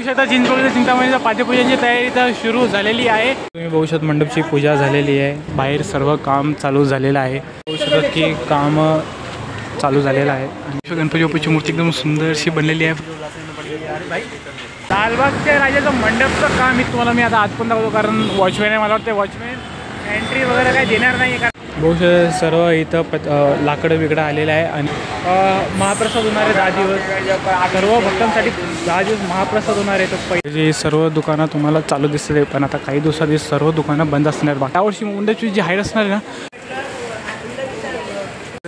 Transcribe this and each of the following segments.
शकता चिंचपोकळीच्या चिंतामणीचा पाद्यपूजनची तयारी तर सुरू झालेली आहे। तुम्ही बघू शकता मंडपची पूजा झालेली आहे, बाहेर सर्व काम चालू झालेलं आहे। बघू शकता की काम चालू झालेलं आहे आणि गणपती बाप्पाची मूर्ती एकदम सुंदरशी बनलेली आहे। लालबागच्या राजाचं मंडपचं काम मी आता आजपर्यंत दाखवतो, कारण वॉचमॅन आहे, मला वाटतं वॉचमॅन एंट्री वगैरे काही देणार नाही कारण बहुत सर्व इथं लाकडं बिकडं आलेलं आहे आणि महाप्रसाद होणार आहे 10 दिवस। सर्व भक्तांसाठी 10 दिवस महाप्रसाद होणार आहे। तर पहिले सर्व दुकानं तुम्हाला चालू दिसते, पण आता काही दिवसांनी सर्व दुकानं बंद असणार। यावर्षी मुंडेची जी हाईट असणार आहे ना,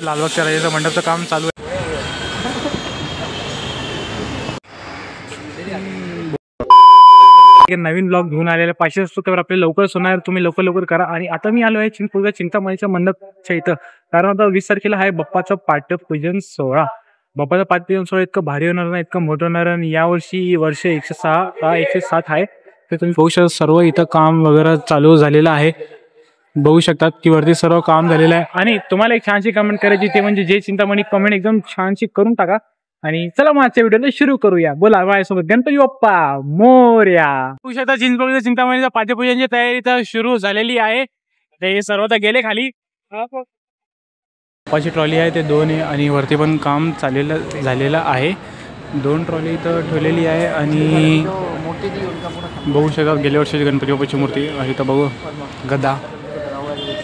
लालबागच्या राजाचं मंडपचं काम चालू आहे। नवीन ब्लॉग घेऊन आलेले 500 असतो तर आपले लवकरच होणार, तुम्ही लवकर करा। आणि आता मी आलो आहे चिंचपोकळीच्या चिंतामणीच्या मंडपच्या इथं, कारण आता 20 तारखेला आहे बाप्पाचं पाठपूजन सोहळा। बाप्पाचं पाठपूजन सोहळा इतकं भारी होणार ना, इतकं मोठं होणार आणि यावर्षी वर्ष 107 आहे। तर तुम्ही बघू शकता सर्व इथं काम वगैरे चालू झालेलं आहे। बघू शकतात की वरती सर्व काम झालेलं आहे आणि तुम्हाला एक छानशी कमेंट करायची, ते म्हणजे जय चिंतामणी कमेंट एकदम छानशी करून टाका। आणि चला मग आजच्या व्हिडिओला सुरू करूया। बोला माझ्यासोबत गणपती बाप्पा मोरया। बघू शकता चिंचपोकळीच्या चिंतामणीचा पाद्यपूजनची तयारी तर सुरू झालेली आहे। ते सर्व तर गेले खाली। बाप्पाची ट्रॉली आहे, ते 2 आहे आणि वरती पण काम झालेलं आहे। 2 ट्रॉली इथं ठेवलेली आहे आणि बघू शकता गेल्या वर्षीची गणपती बाप्पाची मूर्ती आणि इथं बघू गदा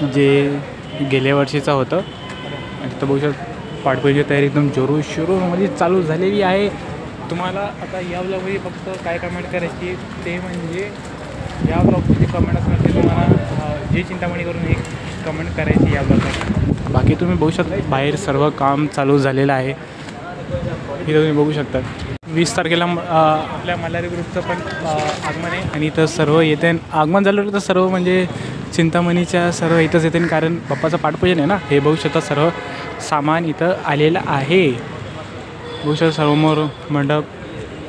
जे गेल्या वर्षीचा होतं आणि इथं बघू शकता पाठपूजनची तयारी एकदम जोरू चालू झालेली आहे। तुम्हाला आता या ब्लॉगमध्ये फक्त काय कमेंट करायची, ते म्हणजे या ब्लॉगची जी कमेंट असणार ते तुम्हाला जे चिंतामणी करून एक कमेंट करायची या ब्लॉगला। बाकी तुम्ही बघू शकता बाहेर सर्व काम चालू झालेलं आहे, इथं तुम्ही बघू शकता। 20 तारखेला आपल्या मल्हारी ग्रुपचं पण आगमन आहे आणि इथं सर्व येते। आगमन झालं तर सर्व म्हणजे चिंतामणीच्या सर्व इथंच येते, कारण बाप्पाचं पाठपूजन आहे ना। हे बघू शकता सर्व सामान इथं आलेलं आहे। बघू शकता समोर मंडप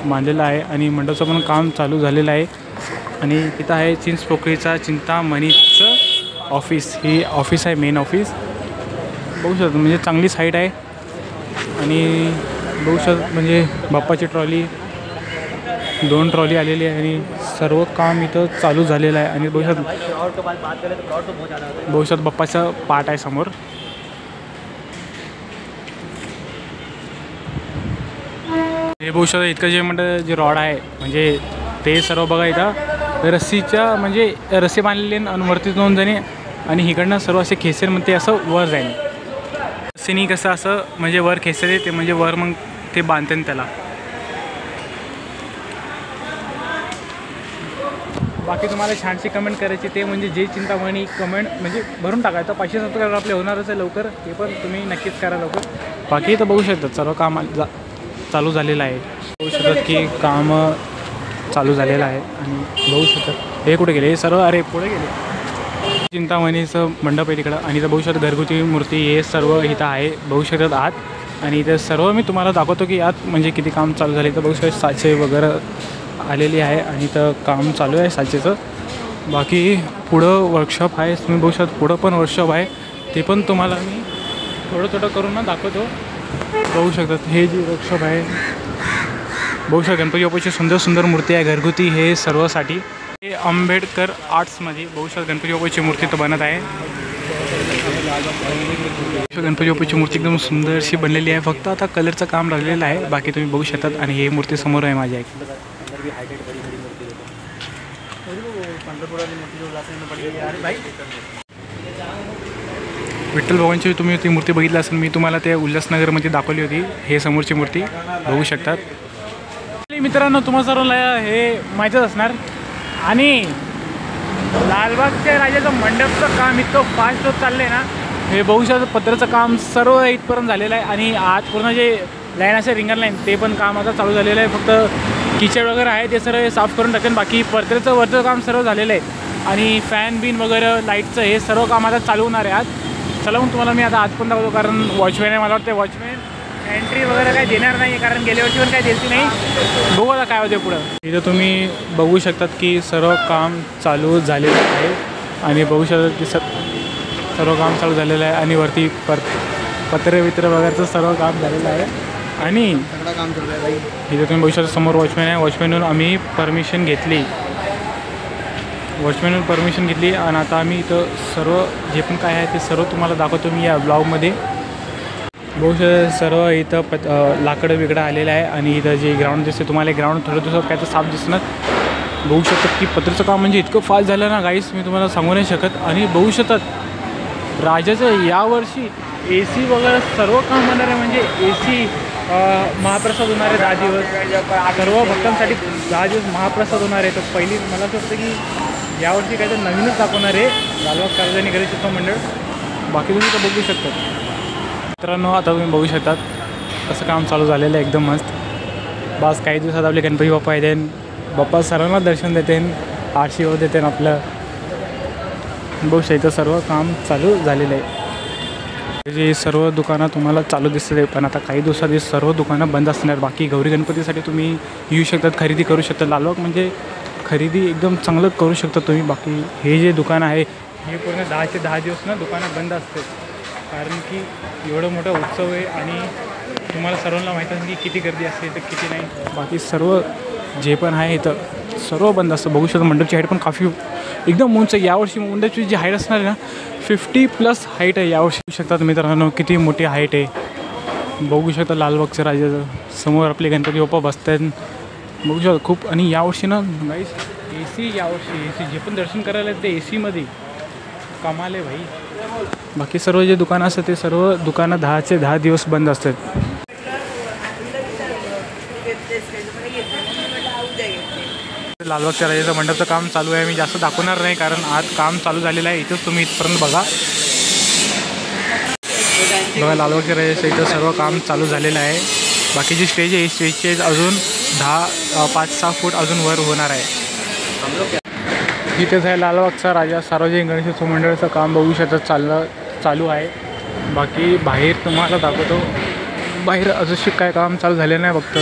बांधलेला आहे आणि मंडपाचं पण काम चालू झालेलं आहे। आणि इथं आहे चिंचपोकळीचा चिंतामणीचं ऑफिस, ही ऑफिस आहे, मेन ऑफिस। बघू शकता म्हणजे चांगली साईट आहे आणि बघू शकता म्हणजे बाप्पाची ट्रॉली 2 ट्रॉली आलेली आहे आणि सर्व काम इथं चालू झालेलं आहे। आणि बघू शकता बाप्पाचं पाट आहे समोर। हे बघू शकता इतकं जे म्हणतं जे रॉड आहे म्हणजे ते सर्व बघा इथं रस्सीच्या म्हणजे रस्सी बांधलेली आणि वरती 2 जणी आणि इकडनं सर्व असे खेचेर म्हणते असं वर जाईल। रस्सीनी कसं असं म्हणजे वर खेचते ते म्हणजे वर मग ते बांधते त्याला। बाकी तुम्हाला छानशी कमेंट करायची, ते म्हणजे जे चिंतामणी कमेंट म्हणजे भरून टाकायचं। 500 सबस्क्राइबर आपले होणारच आहे लवकर, ते पण तुम्ही नक्कीच करा लवकर। बाकी तर बघू शकता सर्व काम चालू झालेलं आहे। बघू शकतात की काम चालू झालेलं आहे आणि बघू शकतात हे कुठे गेले, हे सर्व अरे पुढे गेले। चिंतामणीचं मंडप आहे तिकडं आणि इथं बघू शकता घरगुती मूर्ती हे सर्व इथं आहे, बघू शकतात आत। आणि इथं सर्व मी तुम्हाला दाखवतो की आत म्हणजे किती काम चालू झाले। तर बघू शकता साचे वगैरे आलेली आहे आणि इथं काम चालू आहे साचेचं। बाकी पुढं वर्कशॉप आहे, तुम्ही बघू शकता पुढं पण वर्कशॉप आहे, ते पण तुम्हाला मी थोडं करून ना दाखवतो। बघू शकतात हे जे वर्कशॉप आहे, बघू शकता गणपती बाप्पाची सुंदर मूर्ती आहे घरगुती, हे सर्वसाठी। हे आंबेडकर आर्ट्समध्ये बघू शकता गणपती बाप्पाची मूर्ती तर बनत आहे। गणपती बाप्पाची मूर्ती एकदम सुंदरशी बनलेली आहे, फक्त आता कलरचं काम राहिलेलं आहे। बाकी तुम्ही बघू शकतात आणि हे मूर्ती समोर आहे माझ्या एक विठ्ठल भगवानची तुम्ही ती मूर्ती बघितली असेल, मी तुम्हाला त्या उल्हासनगरमध्ये दाखवली होती। हे समोरची मूर्ती बघू शकतात। मित्रांनो तुम्हाला सर्वांना हे माहीतच असणार आणि लालबागच्या राजाचं मंडपचं काम इतकं फास्ट होत चाललं आहे ना, हे बघू शकता पत्राचं काम सर्व इथपर्यंत झालेलं आहे आणि आज पूर्ण जे लाईन असे रिंगण लाईन ते पण काम आता चालू झालेलं आहे। फक्त किचड वगैरे आहे ते सर्व साफ करून टाकेन, बाकी पत्र्याचं वरचं काम सर्व झालेलं आहे आणि फॅन बिन वगैरे लाईटचं हे सर्व काम आता चालू होणार आहे आज। चला मग तुम्हाला मी आता आज पण दाखवतो, कारण वॉचमॅन आहे, मला वाटतं वॉचमॅन एंट्री वगैरे काही देणार नाही, कारण गेल्या वर्षी पण काही दिली नाही। बघू आता काय होते पुढं। इथं तुम्ही बघू शकतात की सर्व काम चालू झालेलं आहे आणि बघू शकतात की सर्व काम चालू झालेलं आहे आणि वरती पत्रे वगैरेचं सर्व काम झालेलं आहे। आणि सगळं काम चालू आहे भाई. इथं तुम्ही बघू शकता समोर वॉचमॅन आहे. वॉचमॅनहून आम्ही परमिशन घेतली आणि आता आम्ही इथं सर्व जे पण काय आहे ते सर्व तुम्हाला दाखवतो मी या ब्लॉगमध्ये. बघू शकता सर्व इथं लाकडं बिकडं आलेलं आहे आणि इथं जे ग्राउंड दिसते तुम्हाला ग्राउंड थोडं दिवसात काय तर साफ दिसणार. बघू शकतात की पत्र्याचं काम म्हणजे इतकं फास्ट झालं ना गाईस, मी तुम्हाला सांगू नाही शकत. आणि बघू शकतात राजाचं यावर्षी AC वगैरे सर्व काम होणार आहे. म्हणजे AC महाप्रसाद होणार आहे 10 दिवस. सर्व भक्तांसाठी 10 दिवस महाप्रसाद होणार आहे. तर पहिली मला असं वाटतं की यावर्षी काय तर नवीनच दाखवणार आहे लालबाग सार्वजनिक गणेश उत्सव मंडळ. बाकी तुम्ही तर बघू शकता मित्रांनो. आता तुम्ही बघू शकतात कसं काम चालू झालेलं आहे एकदम मस्त. बस काही दिवसात आपले गणपती बाप्पा येते. बाप्पा सर्वांना दर्शन देते, आशीर्वाद देते आपलं. बघू शकता इथं सर्व काम चालू झालेलं आहे. जे सर्व दुकानं तुम्हाला चालू दिसत आहे, पण आता काही दिवसात हे सर्व दुकानं बंद असणार. बाकी गौरी गणपतीसाठी तुम्ही येऊ शकतात, खरेदी करू शकता. लालबाग म्हणजे खरेदी एकदम चांगलं करू शकता तुम्ही. बाकी हे जे दुकान आहे हे पूर्ण 10चे 10 दिवस ना दुकानं बंद असते, कारण की एवढं मोठा उत्सव आहे आणि तुम्हाला सर्वांना माहीत असेल की किती गर्दी असते तर किती नाही. बाकी सर्व जे पण आहे इथं सर्व बंद असतं. बघू शकता मंडपची हाईट पण काफी एकदम उंच आहे. यावर्षी मंडपची जी हाईट असणार आहे ना 50+ हाईट आहे यावर्षी. बघू शकतात मित्रांनो किती मोठी हाईट आहे. बघू शकता लालबागच्या राजाचं समोर आपले गणपती बाप्पा बसत आहेत. बघू शकता खूप. आणि यावर्षी ना गाईस AC जे पण दर्शन करायला ते ACमध्ये कमाल आहे भाई. बाकी सर्व जे दुकानं असतात ते सर्व दुकानं 10चे 10 दिवस बंद असतात. लालबागच्या राजाचं मंडपचं काम चालू आहे. मी जास्त दाखवणार नाही कारण आज काम चालू झालेलं आहे. इथंच तुम्ही इथपर्यंत बघा. लालबागच्या राजाचं इथं सर्व काम चालू झालेलं आहे. बाकीची स्टेज आहे स्टेजचे अजून 5-6 फूट अजून वर होणार आहे. इथेच आहे लालबागचा राजा सार्वजनिक गणेश उत्सव मंडळाचं काम बघू शकता चालू आहे. बाकी बाहेर तुम्हाला दाखवतो. बाहेर अजून काय काम चालू झालेलं नाही, फक्त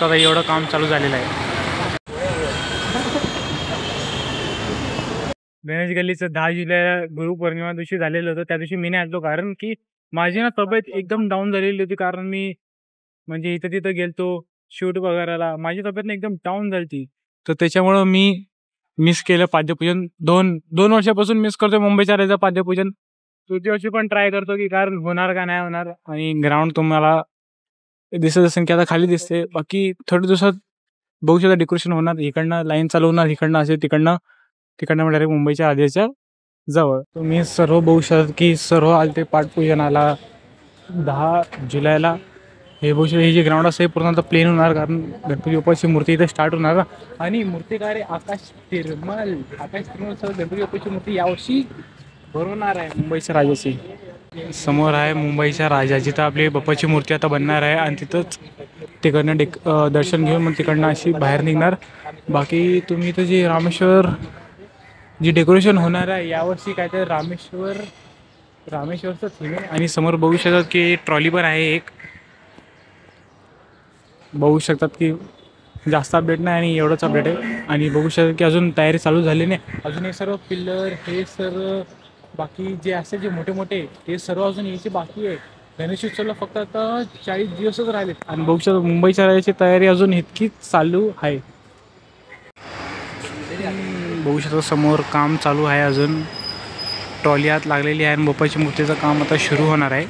आता एवढं काम चालू झालेलं आहे. गणेश गल्लीचं 10 जुलैला गुरुपौर्णिमा दिवशी झालेलं होतं. त्या दिवशी मी नाही आलो कारण की माझी ना तब्येत एकदम डाऊन झालेली होती. कारण मी म्हणजे इथं तिथं गेलतो शूट वगैरेला, माझी तब्येत एकदम डाऊन झाली होती. तर त्याच्यामुळं मी मिस केलं पाद्यपूजन. दोन वर्षापासून मिस करतो मुंबईच्या राजा पाद्यपूजन. तृतीय वर्षी पण ट्राय करतो की कारण होणार का नाही होणार. आणि ग्राउंड तुम्हाला दिसत असेल की आता खाली दिसते. बाकी थोड्या दिवसात बघू शकता डेकोरेशन होणार. इकडनं लाईन चालू होणार, इकडनं असे तिकडनं डायरेक्ट मुंबईच्या आधीच्या जवळ. तुम्ही सर्व बघू शकता की सर्व आलते पाठपूजनाला 10 जुलैला. हे बघू शकता हे जे ग्राउंड असते पूर्ण आता प्लेन होणार कारण गणपती बाप्पाची मूर्ती इथे स्टार्ट होणार. आणि मूर्तिकार आहे आकाश तिरमल गणपती बाप्पाची मूर्ती यावर्षी बनवणार आहे मुंबईच्या राजाची. समोर आहे मुंबईच्या राजा जिथं आपली बाप्पाची मूर्ती आता बनणार आहे. आणि तिथंच तिकडनं दर्शन घेऊन मग तिकडनं अशी बाहेर निघणार. बाकी तुम्ही इथं जे रामेश्वर जी डेकोरेशन होणार आहे यावर्षी काय तर रामेश्वरचं थीम आहे. आणि समोर बघू शकतात की ट्रॉली पण आहे एक. बघू शकतात की जास्त अपडेट नाही आणि एवढंच अपडेट आहे. आणि बघू शकतात की अजून तयारी चालू झाली नाही. अजून हे सर्व पिल्लर हे सर्व बाकी जे असे जे मोठे मोठे ते सर्व अजून यायचे बाकी आहे. गणेश उत्सवला फक्त आता 40 दिवसच राहिलेत. आणि बघू शकतात मुंबईच्या राजाची तयारी अजून इतकीच चालू आहे. बघू शकता समोर काम चालू आहे. अजून ट्रॉली आत लागलेली आहे आणि बाप्पाची मूर्तीचं काम आता सुरू होणार आहे.